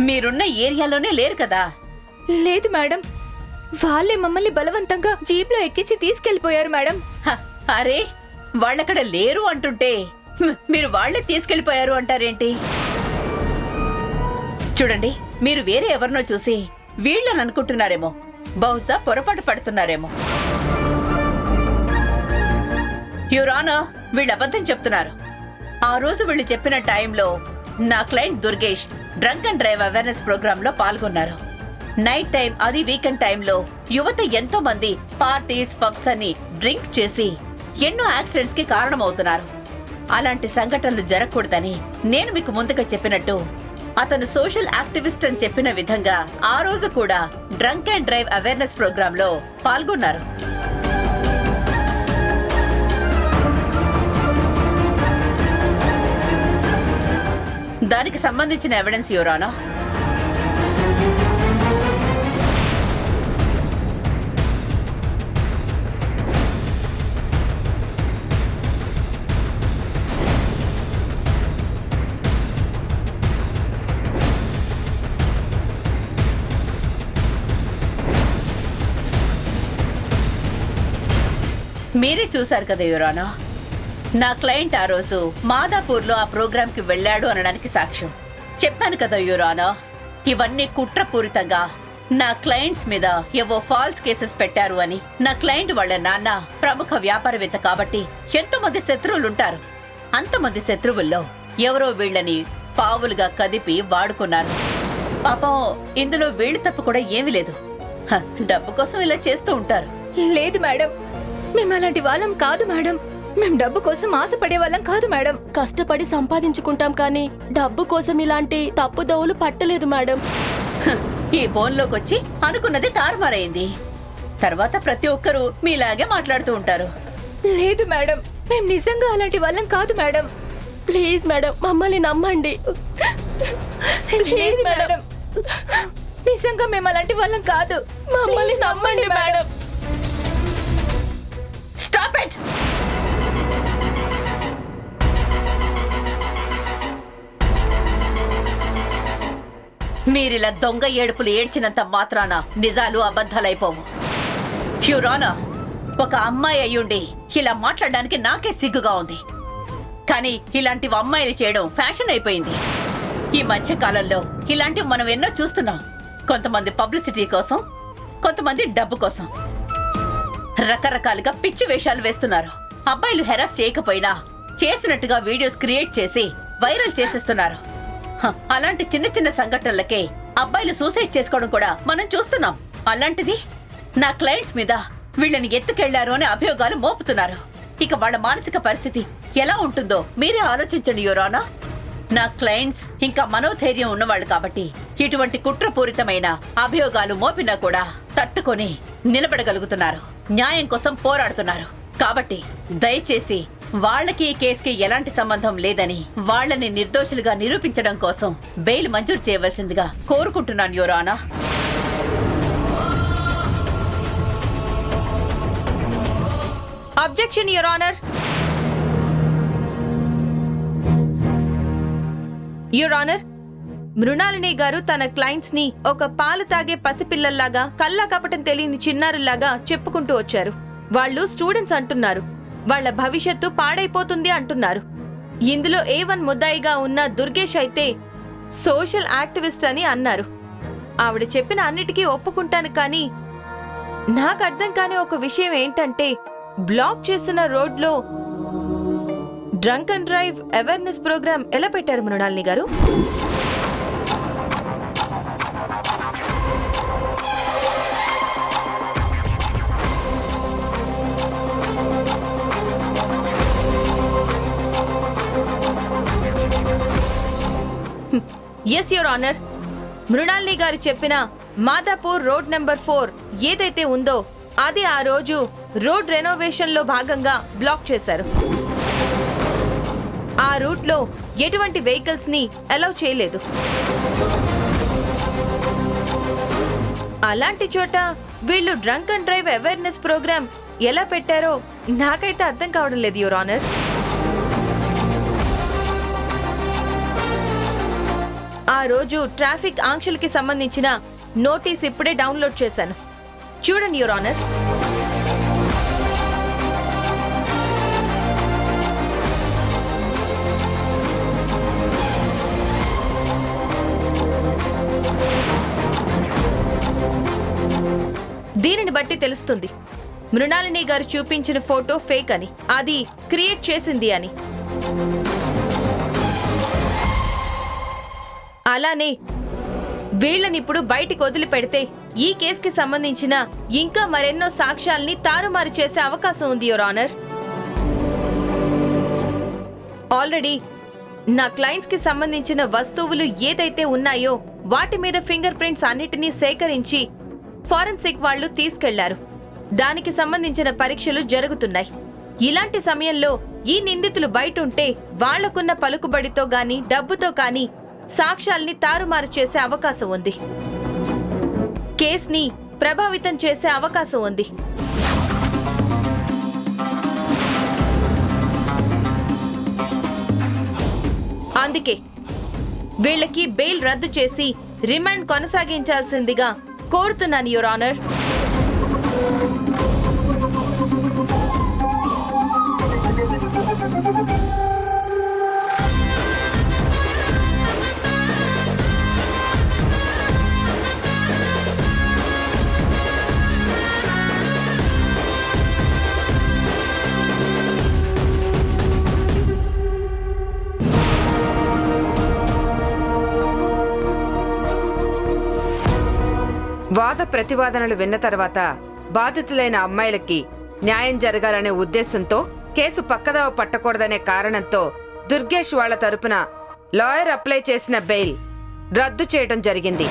మీరున్న ఏరియాలోనే లేరు కదా? లేదు మేడం, వాళ్ళే మమ్మల్ని బలవంతంగా జీప్లో ఎక్కించి తీసుకెళ్లిపోయారు మేడం. అరే, వాళ్ళక్కడ లేరు అంటుంటే మీరు వాళ్ళే తీసుకెళ్లిపోయారు అంటారేంటి? చూడండి, మీరు వేరే ఎవరినో చూసి వీళ్ళని అనుకుంటున్నారేమో, బహుశా పొరపాటు పడుతున్నారేమో. యువరానా, వీళ్ళు అబద్ధం చెప్తున్నారు. ఆ రోజు వీళ్ళు చెప్పిన టైంలో నా client Durgesh drunk and drive awareness programme లో పాల్గొన్నారు. నైట్ టైం, అది వీకెండ్ టైంలో యువత ఎంతో మంది పార్టీస్, పబ్స్ అని డ్రింక్ చేసి ఎన్నో యాక్సిడెంట్స్ కి కారణమవుతున్నారు. అలాంటి సంఘటనలు జరగకూడదని నేను మీకు ముందుగా చెప్పినట్టు అతను సోషల్ యాక్టివిస్ట్ అని చెప్పిన విధంగా ఆ రోజు కూడా drunk and drive awareness programme లో పాల్గొన్నారు. దానికి సంబంధించిన ఎవిడెన్స్ యువరానా. మీరే చూశారు కదా యువరానా, నా క్లయింట్ ఆ రోజు మాదాపూర్లో ఆ ప్రోగ్రామ్ కి వెళ్లాడు అనడానికి సాక్ష్యం. చెప్పాను కదా యువరానా, ఇవన్నీ కుట్రపూరితంగా నా క్లయింట్స్ మీద ఏవో ఫాల్స్ కేసెస్ పెట్టారు అని. నా క్లయింట్ వాళ్ళ నాన్న ప్రముఖ వ్యాపారవేత్త కాబట్టి ఎంతో మంది శత్రువులుంటారు. అంతమంది శత్రువుల్లో ఎవరో వీళ్ళని పావులుగా కదిపి వాడుకున్నారు. పాపం ఇందులో వీళ్ళ తప్పు కూడా ఏమీ లేదు. డబ్బు కోసం ఇలా చేస్తూ ఉంటారు. లేదు మేడం, మేము అలాంటి వాళ్ళం కాదు మేడం. మేం డబ్బు కోసం ఆశపడే వాళ్ళం కాదు మేడం. కష్టపడి సంపాదించుకుంటాం కానీ డబ్బు కోసం ఇలాంటి తప్పుదోవలు పట్టలేదు మేడం. ఈ ఫోన్లోకి వచ్చి అనుకున్నది తారుమారైంది. తర్వాత ప్రతి ఒక్కరూ మీలాగే మాట్లాడుతూ ఉంటారు. లేదు మేడం, మేం నిజంగా అలాంటి వాళ్ళం కాదు మేడం. ప్లీజ్ మేడం, మమ్మల్ని నమ్మండి. ప్లీజ్ మేడం, నిజంగా మేము అలాంటి వాళ్ళం కాదు. మమ్మల్ని నమ్మండి మేడం. Stop it. మీరిలా దొంగ ఏడుపులు ఏడ్చినంత మాత్రాన నిజాలు అబద్ధాలైపోవు. హ్యూరానా, ఒక అమ్మాయి అయ్యుండి ఇలా మాట్లాడడానికి నాకే సిగ్గుగా ఉంది. కానీ ఇలాంటివి అమ్మాయిలు చేయడం ఫ్యాషన్ అయిపోయింది. ఈ మధ్య కాలంలో ఇలాంటివి మనం ఎన్నో చూస్తున్నాం. కొంతమంది పబ్లిసిటీ కోసం, కొంతమంది డబ్బు కోసం రకరకాలుగా పిచ్చి వేషాలు వేస్తున్నారు. అబ్బాయిలు హెరాస్ చేయకపోయినా చేసినట్టుగా వీడియోస్ క్రియేట్ చేసి వైరల్ చేసేస్తున్నారు. అలాంటి చిన్న చిన్న సంఘటనలకే అబ్బాయిలు సూసైడ్ చేసుకోవడం కూడా మనం చూస్తున్నాం. అలాంటిది నా క్లయింట్స్ మీద వీళ్ళని ఎత్తుకెళ్లారు అనే అభియోగాలు మోపుతున్నారు. ఇక వాళ్ళ మానసిక పరిస్థితి ఎలా ఉంటుందో మీరే ఆలోచించండి యువరానా. నా క్లయింట్స్ ఇంకా మనోధైర్యం ఉన్నవాళ్ళు కాబట్టి ఇటువంటి కుట్రపూరితమైన అభియోగాలు మోపినా కూడా తట్టుకొని నిలబడగలుగుతున్నారు. న్యాయం కోసం పోరాడుతున్నారు. కాబట్టి దయచేసి వాళ్ళకి ఈ కేసుకి ఎలాంటి సంబంధం లేదని, వాళ్ళని నిర్దోషులుగా నిరూపించడం కోసం బెయిల్ మంజూరు చేయవలసిందిగా కోరుకుంటున్నాను యువరానా. Objection your honour. Your honour, Mrinalini గారు తన క్లయింట్స్ ని ఒక పాలు తాగే పసిపిల్లల్లాగా, కల్లా కపటం తెలియని చిన్నారుల్లాగా చెప్పుకుంటూ వచ్చారు. వాళ్ళు స్టూడెంట్స్ అంటున్నారు. వాళ్ళ భవిష్యత్తు పాడైపోతుంది అంటున్నారు. ఇందులో A1 ముద్దాయిగా ఉన్న దుర్గేష్ అయితే సోషల్ యాక్టివిస్ట్ అని అన్నారు. ఆవిడ చెప్పిన అన్నిటికీ ఒప్పుకుంటాను, కానీ నాకు అర్థం కాని ఒక విషయం ఏంటంటే, బ్లాక్ చేసిన రోడ్లో drunk and drive awareness programme ఎలా పెట్టారు మృణాలిని గారు? ఎస్ యువర్ ఆనర్, మృణాలిని గారు చెప్పిన మాదాపూర్ రోడ్ నెంబర్ 4 ఏదైతే ఉందో అది ఆ రోజు రోడ్ రెనోవేషన్ లో భాగంగా బ్లాక్ చేశారు. ఆ రూట్ లో ఎటువంటి వెహికల్స్ ని అలౌ చేయలేదు. అలాంటి చోట వీళ్ళు drunk and drive awareness programme ఎలా పెట్టారో నాకైతే అర్థం కావడం లేదు యువర్ ఆనర్. ఆ రోజు ట్రాఫిక్ ఆంక్షలకి సంబంధించిన నోటీస్ ఇప్పుడే డౌన్లోడ్ చేశాను. చూడండి యువర్ ఆనర్. దీనిని బట్టి తెలుస్తుంది మృణాలిని గారు చూపించిన ఫోటో ఫేక్ అని, అది క్రియేట్ చేసింది అని. అలానే వీళ్ళని ఇప్పుడు బయటికి వదిలిపెడితే ఈ కేసుకి సంబంధించిన ఇంకా మరెన్నో సాక్ష్యాల్ని తారుమారు చేసే అవకాశం ఉంది యువర్ ఆనర్. ఆల్రెడీ నా క్లయింట్స్ కి సంబంధించిన వస్తువులు ఏదైతే ఉన్నాయో వాటి మీద ఫింగర్ ప్రింట్స్ అన్నిటినీ సేకరించి ఫారెన్సిక్ వాళ్ళు తీసుకెళ్లారు. దానికి సంబంధించిన పరీక్షలు జరుగుతున్నాయి. ఇలాంటి సమయంలో ఈ నిందితులు బయటుంటే వాళ్లకున్న పలుకుబడితో గాని డబ్బుతో కానీ సాక్ష్యాల్ని తారుమారు చేసే అవకాశం ఉంది. కేసుని ప్రభావితం చేసే అవకాశం ఉంది. అందుకే వీళ్ళకి బెయిల్ రద్దు చేసి రిమాండ్ కొనసాగించాల్సిందిగా కోరుతున్నాను యువర్ ఆనర్. వాద ప్రతివాదనలు విన్న తర్వాత బాధితులైన అమ్మాయిలకి న్యాయం జరగాలనే ఉద్దేశంతో కేసు పక్కదవ పట్టకూడదనే కారణంతో దుర్గేష్ వాళ్ల తరపున లాయర్ అప్లై చేసిన బెయిల్ రద్దు చేయడం జరిగింది.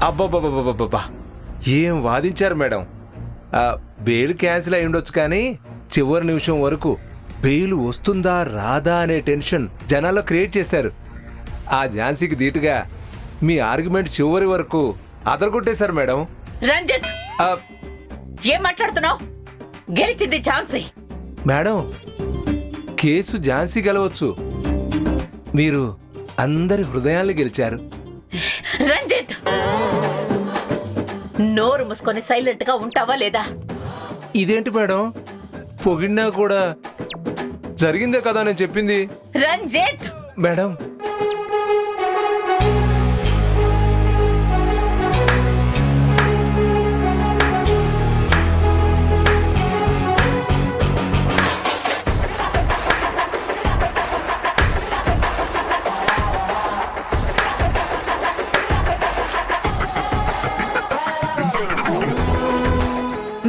అబ్బబ్బబ్బబ్బబ్బా, ఏం వాదించారు మేడం. బెయిల్ క్యాన్సిల్ అయి ఉండొచ్చు, కానీ చివరి నిమిషం వరకు బెయిల్ వస్తుందా రాదా అనే టెన్షన్ జనాల్లో క్రియేట్ చేశారు. ఆ ఝాన్సీకి ధీటుగా మీ ఆర్గ్యుమెంట్ చివరి వరకు అదరగొట్టేశారు మేడం. రంజిత్, ఏం మాట్లాడుతున్నావు? గెలిచింది ఝాన్సీ. మేడం, కేసు ఝాన్సీ గెలవచ్చు, మీరు అందరి హృదయాల్ని గెలిచారు. రంజిత్, నోరు మూసుకొని సైలెంట్ గా ఉంటావా లేదా? ఇదేంటి మేడం, పొగిడినా కూడా జరిగిందే కదా నేను చెప్పింది. రంజిత్ మేడం,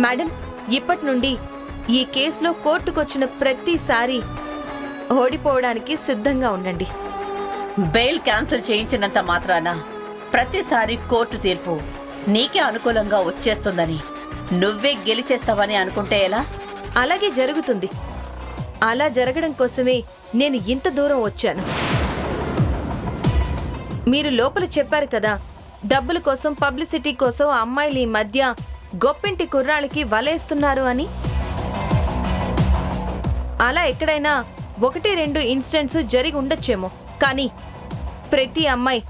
మేడం, ఇప్పటి నుండి ఈ కేసులో కోర్టుకొచ్చిన ప్రతిసారి ఓడిపోవడానికి సిద్ధంగా ఉండండి. బెయిల్ క్యాన్సిల్ చేయించినంత మాత్రాన ప్రతిసారి కోర్టు తీర్పు నీకే అనుకూలంగా వచ్చేస్తుందని, నువ్వే గెలిచేస్తావని అనుకుంటే ఎలా? అలాగే జరుగుతుంది. అలా జరగడం కోసమే నేను ఇంత దూరం వచ్చాను. మీరు లోపల చెప్పారు కదా, డబ్బుల కోసం పబ్లిసిటీ కోసం అమ్మాయిలు ఈ మధ్య గొప్పింటి కుర్రాళ్ళకి వలేస్తున్నారు అని. అలా ఎక్కడైనా 1-2 ఇన్సిడెంట్స్ జరిగి ఉండొచ్చేమో, కానీ ప్రతి అమ్మాయి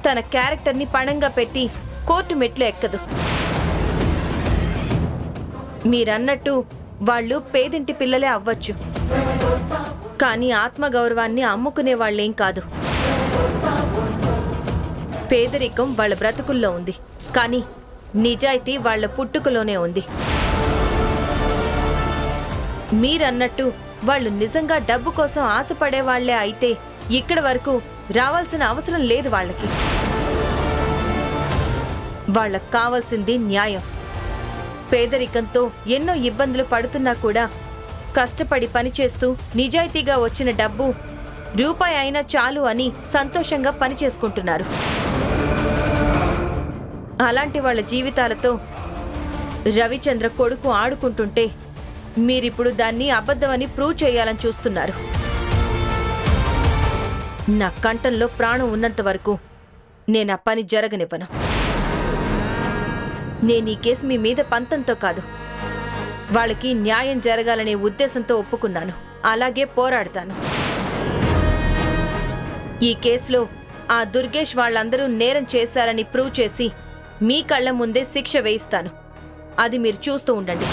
తన క్యారెక్టర్ని పణంగా పెట్టి కోర్టు మెట్లు ఎక్కదు. మీరన్నట్టు వాళ్ళు పేదింటి పిల్లలే అవ్వచ్చు, కానీ ఆత్మగౌరవాన్ని అమ్ముకునే వాళ్ళేం కాదు. పేదరికం వాళ్ళ బ్రతుకుల్లో ఉంది, కానీ నిజాయితీ వాళ్ళ పుట్టుకలోనే ఉంది. మీరన్నట్టు వాళ్ళు నిజంగా డబ్బు కోసం ఆశపడే వాళ్లే అయితే ఇక్కడి వరకు రావాల్సిన అవసరం లేదు. వాళ్ళకి కావాల్సింది న్యాయం. పేదరికంతో ఎన్నో ఇబ్బందులు పడుతున్నా కూడా కష్టపడి పనిచేస్తూ నిజాయితీగా వచ్చిన డబ్బు రూపాయి అయినా చాలు అని సంతోషంగా పనిచేసుకుంటున్నారు. అలాంటి వాళ్ళ జీవితాలతో రవిచంద్ర కొడుకు ఆడుకుంటుంటే మీరిప్పుడు దాన్ని అబద్ధమని ప్రూవ్ చేయాలని చూస్తున్నారు. నా కంఠంలో ప్రాణం ఉన్నంత వరకు నేను ఆ పని జరగనివ్వను. నేను ఈ కేసు మీ మీద పంతంతో కాదు, వాళ్ళకి న్యాయం జరగాలనే ఉద్దేశంతో ఒప్పుకున్నాను. అలాగే పోరాడతాను. ఈ కేసులో ఆ దుర్గేష్ వాళ్ళందరూ నేరం చేశారని ప్రూవ్ చేసి మీ కళ్ళ ముందే శిక్ష వేయిస్తాను. అది మీరు చూస్తూ ఉండండి.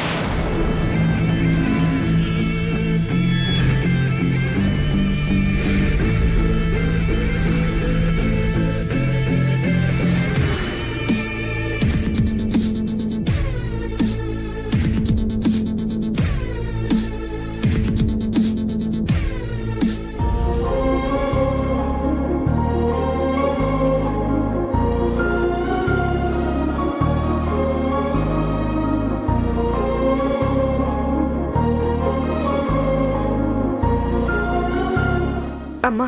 అమ్మా,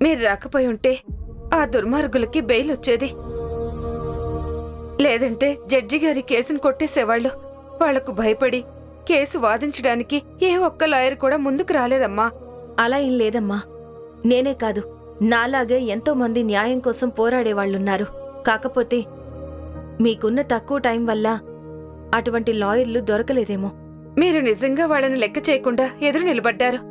మీరు రాకపోయి ఉంటే ఆ దుర్మార్గులకి బెయిల్ వచ్చేది. లేదంటే జడ్జి గారి కేసును కొట్టేసేవాళ్ళు. వాళ్లకు భయపడి కేసు వాదించడానికి ఏ ఒక్క లాయర్ కూడా ముందుకు రాలేదమ్మా. అలా ఏం లేదమ్మా. నేనే కాదు, నాలాగే ఎంతో మంది న్యాయం కోసం పోరాడేవాళ్లున్నారు. కాకపోతే మీకున్న తక్కువ టైం వల్ల అటువంటి లాయర్లు దొరకలేదేమో. మీరు నిజంగా వాళ్ళని లెక్క చేయకుండా ఎదురు నిలబడ్డారు.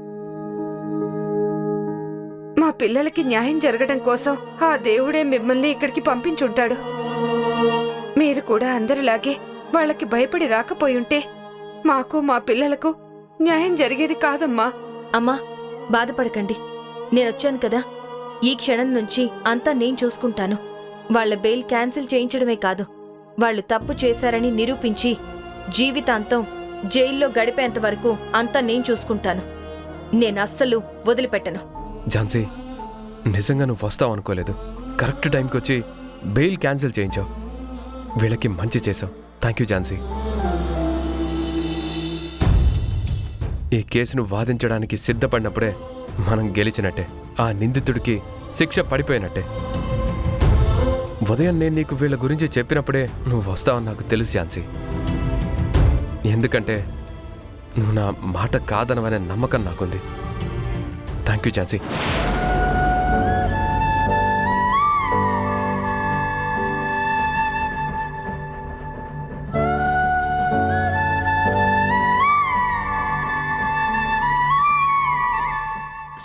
మా పిల్లలకి న్యాయం జరగడం కోసం ఆ దేవుడే మిమ్మల్ని ఇక్కడికి పంపించుంటాడు. మీరు కూడా అందరిలాగే వాళ్ళకి భయపడి రాకపోయుంటే మాకు మా పిల్లలకు న్యాయం జరిగేది కాదమ్మా. అమ్మా, బాధపడకండి. నేనొచ్చాను కదా, ఈ క్షణం నుంచి అంతా నేను చూసుకుంటాను. వాళ్ల బెయిల్ క్యాన్సిల్ చేయించడమే కాదు, వాళ్ళు తప్పు చేశారని నిరూపించి జీవితాంతం జైల్లో గడిపేంత వరకు అంతా నేను చూసుకుంటాను. నేనస్సలు వదిలిపెట్టను. ఝాన్సీ, నిజంగా నువ్వు వస్తావు అనుకోలేదు. కరెక్ట్ టైంకి వచ్చి బెయిల్ క్యాన్సిల్ చేయించావు. వీళ్ళకి మంచి చేశావు. Thank you Jhansi. ఈ కేసును వాదించడానికి సిద్ధపడినప్పుడే మనం గెలిచినట్టే. ఆ నిందితుడికి శిక్ష పడిపోయినట్టే. ఉదయం నేను నీకు వీళ్ళ గురించి చెప్పినప్పుడే నువ్వు వస్తావని నాకు తెలుసు ఝాన్సీ. ఎందుకంటే నువ్వు నా మాట కాదనవనే నమ్మకం నాకుంది. Thank you Jhansi.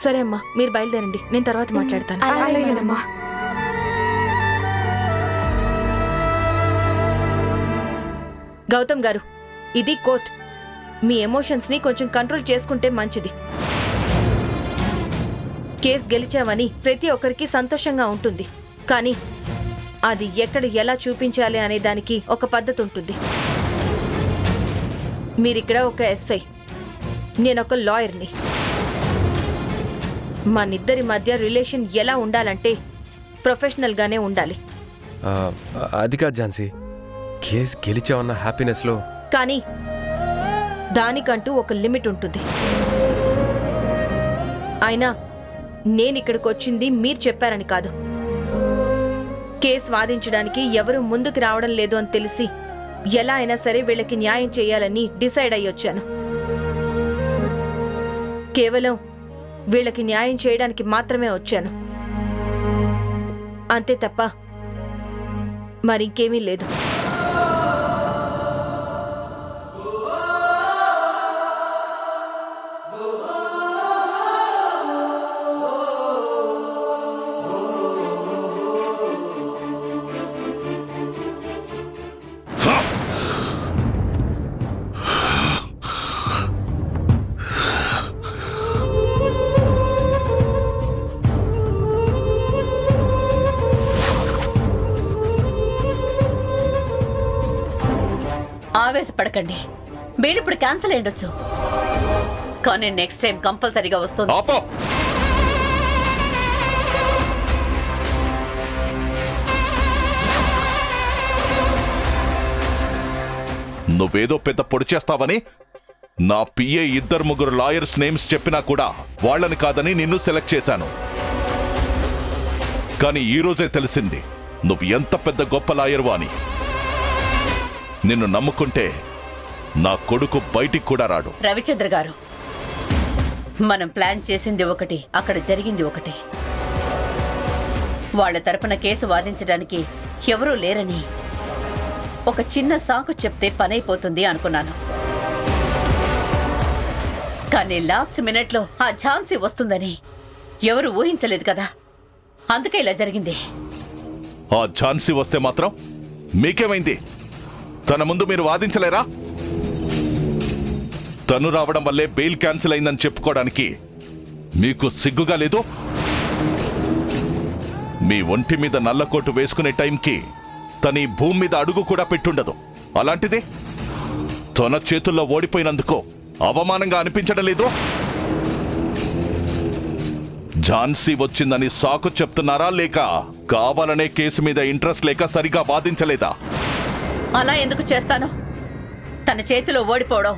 సరే అమ్మా, మీరు బయలుదేరండి. నేను తర్వాత మాట్లాడతాను. అలాగేనమ్మా. గౌతమ్ గారు, ఇది కోర్ట్. మీ ఎమోషన్స్ ని కొంచెం కంట్రోల్ చేసుకుంటే మంచిది. కేసు గెలిచామని ప్రతి ఒక్కరికి సంతోషంగా ఉంటుంది, కానీ అది ఎక్కడ ఎలా చూపించాలి అనే దానికి ఒక పద్ధతి ఉంటుంది. మీరిక్కడ ఒక ఎస్ఐ, నేనొక లాయర్ని. మనిద్దరి మధ్య రిలేషన్ ఎలా ఉండాలంటే ప్రొఫెషనల్గానే ఉండాలి. అది కాదు ఝాన్సీ, కేసు గెలిచావన్న హ్యాపీనెస్లో. కానీ దానికంటూ ఒక లిమిట్ ఉంటుంది. అయినా నేనిక్కడికి వచ్చింది మీరు చెప్పారని కాదు. కేసు వాదించడానికి ఎవరూ ముందుకు రావడం లేదు అని తెలిసి ఎలా అయినా సరే వీళ్ళకి న్యాయం చేయాలని డిసైడ్ అయ్యొచ్చాను. కేవలం వీళ్ళకి న్యాయం చేయడానికి మాత్రమే వచ్చాను, అంతే తప్ప మరింకేమీ లేదు. ఆవేశపడకండి. బెయిల్ ఇప్పుడు క్యాన్సిల్ అయ్యొచ్చు, కానీ నెక్స్ట్ టైం కంపల్సరీగా వస్తుంది. ఆపో. నువ్వేదో పెద్ద పొడి చేస్తావని నా పిఏ 2-3 లాయర్స్ నేమ్స్ చెప్పినా కూడా వాళ్ళని కాదని నిన్ను సెలెక్ట్ చేశాను. కానీ ఈ రోజే తెలిసింది నువ్వు ఎంత పెద్ద గొప్ప లాయర్వా అని. నిన్ను నమ్ముకుంటే నా కొడుకు బయటికి కూడా రాడు. రవిచంద్ర గారు, మనం ప్లాన్ చేసింది ఒకటి, అక్కడ జరిగింది ఒకటి. వాళ్ళ తరపున కేసు వాదించడానికి ఎవరూ లేరని ఒక చిన్న సాకు చెప్తే పనైపోతుంది అనుకున్నాను. కానీ లాస్ట్ మినిట్లో ఆ ఝాన్సీ వస్తుందని ఎవరు ఊహించలేదు కదా, అందుకే ఇలా జరిగింది. ఆ ఝాన్సీ వస్తే మాత్రం మీకేమైంది? తన ముందు మీరు వాదించలేరా? తను రావడం వల్లే బెయిల్ క్యాన్సిల్ అయిందని చెప్పుకోవడానికి మీకు సిగ్గుగా లేదు? మీ ఒంటి మీద నల్లకోటు వేసుకునే టైంకి తన ఈ భూమి మీద అడుగు కూడా పెట్టుండదు. అలాంటిది తన చేతుల్లో ఓడిపోయినందుకు అవమానంగా అనిపించడం లేదు? ఝాన్సీ వచ్చిందని సాకు చెప్తున్నారా, లేక కావాలనే కేసు మీద ఇంట్రెస్ట్ లేక సరిగా వాదించలేదా? అలా ఎందుకు చేస్తాను? తన చేతిలో ఓడిపోవడం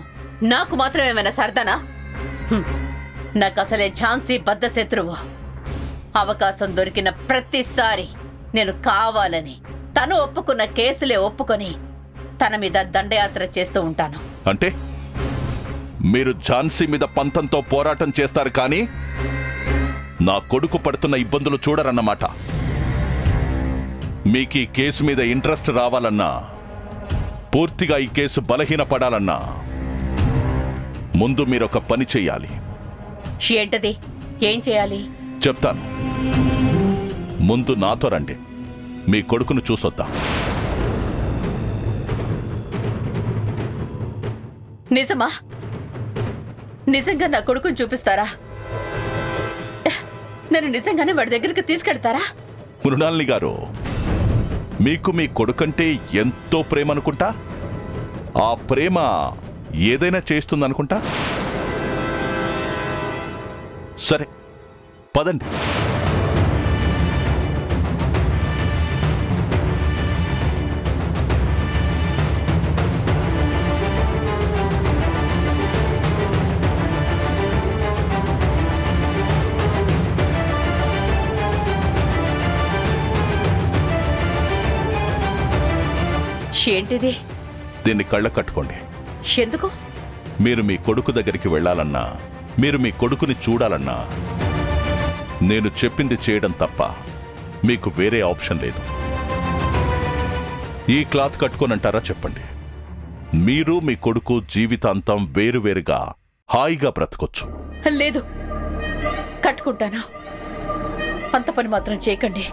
నాకు మాత్రం ఏమైనా సరదానా? నాకు అసలే ఝాన్సీ బద్ద శత్రువు. అవకాశం దొరికిన ప్రతిసారి నేను కావాలని తను ఒప్పుకున్న కేసులే ఒప్పుకొని తన మీద దండయాత్ర చేస్తూ ఉంటాను. అంటే మీరు ఝాన్సీ మీద పంతంతో పోరాటం చేస్తారు, కానీ నా కొడుకు పడుతున్న ఇబ్బందులు చూడరన్నమాట. మీకు ఈ కేసు మీద ఇంట్రెస్ట్ రావాలన్నా, పూర్తిగా ఈ కేసు బలహీనపడాలన్నా ముందు మీరొక పని చెయ్యాలి. ఏంటది? ఏం చేయాలి? చెప్తాను. ముందు నాతో రండి, మీ కొడుకును చూసొద్దాం. నిజమా? నిజంగా నా కొడుకుని చూపిస్తారా? నన్ను నిజంగానే వాడి దగ్గరికి తీసుకెడతారా? మృణాలిని గారు, మీకు మీ కొడుకంటే ఎంతో ప్రేమ అనుకుంటా. ఆ ప్రేమ ఏదైనా చేస్తుందనుకుంటా. సరే, పదండి. ఏంటిది? దీన్ని కళ్ళ కట్టుకోండి. ఎందుకు? మీరు మీ కొడుకు దగ్గరికి వెళ్ళాలన్నా, మీరు మీ కొడుకుని చూడాలన్నా నేను చెప్పింది చేయడం తప్ప మీకు వేరే ఆప్షన్ లేదు. ఈ క్లాత్ కట్టుకోనంటారా చెప్పండి. మీరు మీ కొడుకు జీవితాంతం వేరువేరుగా హాయిగా బ్రతకొచ్చు. లేదు, కట్టుకుంటాను. అంత పని మాత్రం చేయకండి.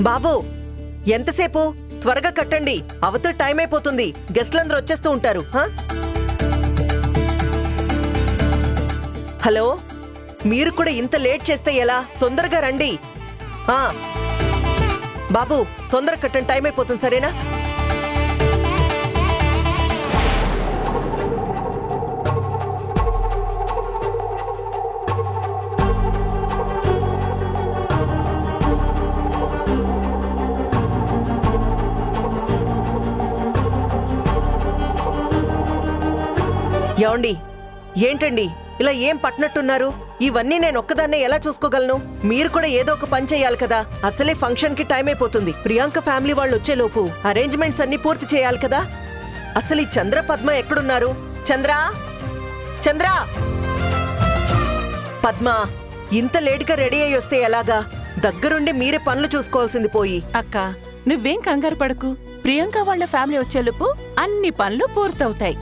బాబు, ఎంతసేపు? త్వరగా కట్టండి, అవతల టైం అయిపోతుంది. గెస్ట్లందరూ వచ్చేస్తూ ఉంటారు. హలో, మీరు కూడా ఇంత లేట్ చేస్తే ఎలా? తొందరగా రండి. బాబు, తొందరగా కట్టండి, టైం అయిపోతుంది. సరేనా? ఏమండి, ఏంటండి ఇలా ఏం పట్టినట్టున్నారు? ఇవన్నీ నేను ఒక్కదాన్నే ఎలా చూసుకోగలను? మీరు కూడా ఏదో ఒక పని చేయాలి కదా. అసలే ఫంక్షన్ కి టైం అయిపోతుంది. ప్రియాంక ఫ్యామిలీ వాళ్ళు వచ్చేలోపు అరేంజ్మెంట్స్ అన్ని పూర్తి చేయాలి కదా. అసలు ఈ చంద్ర పద్మ ఎక్కడున్నారు? చంద్ర, చంద్ర, పద్మ, ఇంత లేటుగా రెడీ అయ్యి వస్తే ఎలాగా? దగ్గరుండి మీరే పనులు చూసుకోవాల్సింది పోయి. అక్క, నువ్వేం కంగారు పడకు. ప్రియాంక వాళ్ళ ఫ్యామిలీ వచ్చేలోపు అన్ని పనులు పూర్తవుతాయి.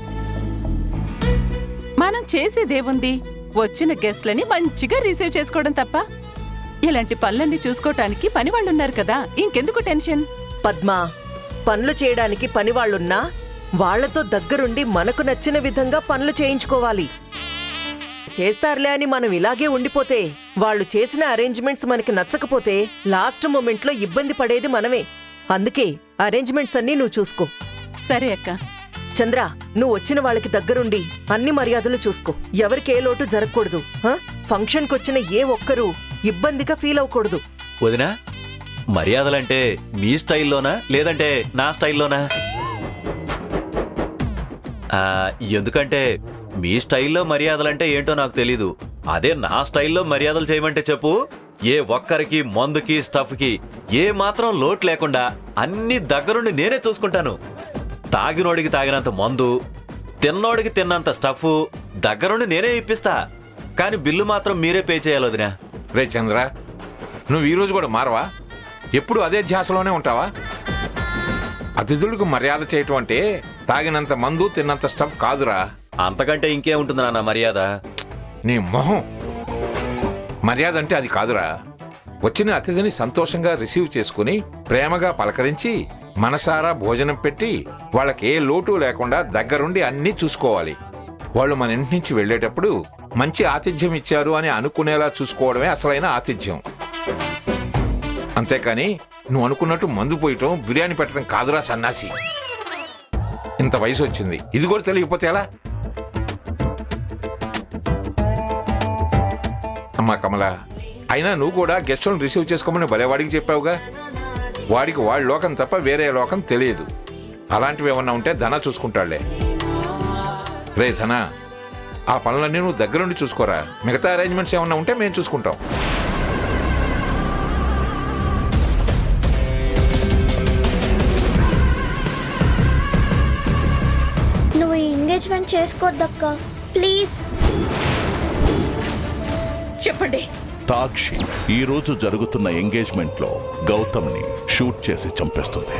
మనం చేసేదేముంది, వచ్చిన గెస్ట్లని మంచిగా రిసీవ్ చేసుకోవడం తప్ప. ఇలాంటి పనులన్నీ చూసుకోవటానికి పని వాళ్ళున్నారు కదా, ఇంకెందుకు టెన్షన్? పద్మా, పనులు చేయడానికి పని వాళ్ళున్నా వాళ్లతో దగ్గరుండి మనకు నచ్చిన విధంగా పనులు చేయించుకోవాలి. చేస్తారులే అని మనం ఇలాగే ఉండిపోతే, వాళ్ళు చేసిన అరేంజ్మెంట్స్ మనకి నచ్చకపోతే లాస్ట్ మూమెంట్లో ఇబ్బంది పడేది మనమే. అందుకే అరేంజ్మెంట్స్ అన్నీ నువ్వు చూసుకో. సరే అక్క. చంద్ర, నువ్వు వచ్చిన వాళ్ళకి దగ్గరుండి అన్ని మర్యాదలు చూసుకో. ఎవరికి ఏ లోటు జరగకూడదు. ఫంక్షన్కి వచ్చిన ఏ ఒక్కరూ ఇబ్బందిగా ఫీల్ అవ్వకూడదు. వదినా, మర్యాదలంటే మీ స్టైల్లోనా లేదంటే నా స్టైల్లోనా? ఎందుకంటే మీ స్టైల్లో మర్యాదలంటే ఏంటో నాకు తెలీదు. అదే నా స్టైల్లో మర్యాదలు చేయమంటే చెప్పు. ఏ ఒక్కరికి మందుకి స్టఫ్కి ఏ మాత్రం లోటు లేకుండా అన్ని దగ్గరుండి నేనే చూసుకుంటాను. తాగినోడికి తాగినంత మందు, తిన్నోడికి తిన్నంత స్టఫ్ దగ్గరుండి నేనే ఇప్పిస్తా. కానీ బిల్లు మాత్రం మీరే పే చేయాలి వదినా. రే చంద్ర, నువ్వు ఈరోజు కూడా మారవా? ఎప్పుడు అదే ధ్యాసలోనే ఉంటావా? అతిథులకు మర్యాద చేయటం అంటే తాగినంత మందు తిన్నంత స్టఫ్ కాదురా. అంతకంటే ఇంకేముంటుంది నాన్న మర్యాద? నీ మొహం. మర్యాద అంటే అది కాదురా. వచ్చిన అతిథిని సంతోషంగా రిసీవ్ చేసుకుని ప్రేమగా పలకరించి మనసారా భోజనం పెట్టి వాళ్ళకి ఏ లోటు లేకుండా దగ్గరుండి అన్నీ చూసుకోవాలి. వాళ్ళు మన ఇంటి నుంచి వెళ్ళేటప్పుడు మంచి ఆతిథ్యం ఇచ్చారు అని అనుకునేలా చూసుకోవడమే అసలైన ఆతిథ్యం. అంతేకాని నువ్వు అనుకున్నట్టు మందు పోయటం, బిర్యానీ పెట్టడం కాదురా సన్నాసి. ఇంత వయసు వచ్చింది, ఇది కూడా తెలియకపోతే ఎలా? అమ్మా కమల, అయినా నువ్వు కూడా గెస్టులను రిసీవ్ చేసుకోమని భలే వాడికి చెప్పావుగా. వాడికి వాడి లోకం తప్ప వేరే లోకం తెలియదు. అలాంటివి ఏమన్నా ఉంటే ధన చూసుకుంటాడులే. రే ధన, ఆ పనులన్నీ నువ్వు దగ్గరుండి చూసుకోరా. మిగతా అరేంజ్మెంట్స్ ఏమన్నా ఉంటే మేము చూసుకుంటాం. నువ్వు ఎంగేజ్మెంట్ చేసుకోవద్దక్క, ప్లీజ్. చెప్పండి. తాక్షి ఈ రోజు జరుగుతున్న ఎంగేజ్మెంట్ లో గౌతమ్ని షూట్ చేసి చంపేస్తుంది.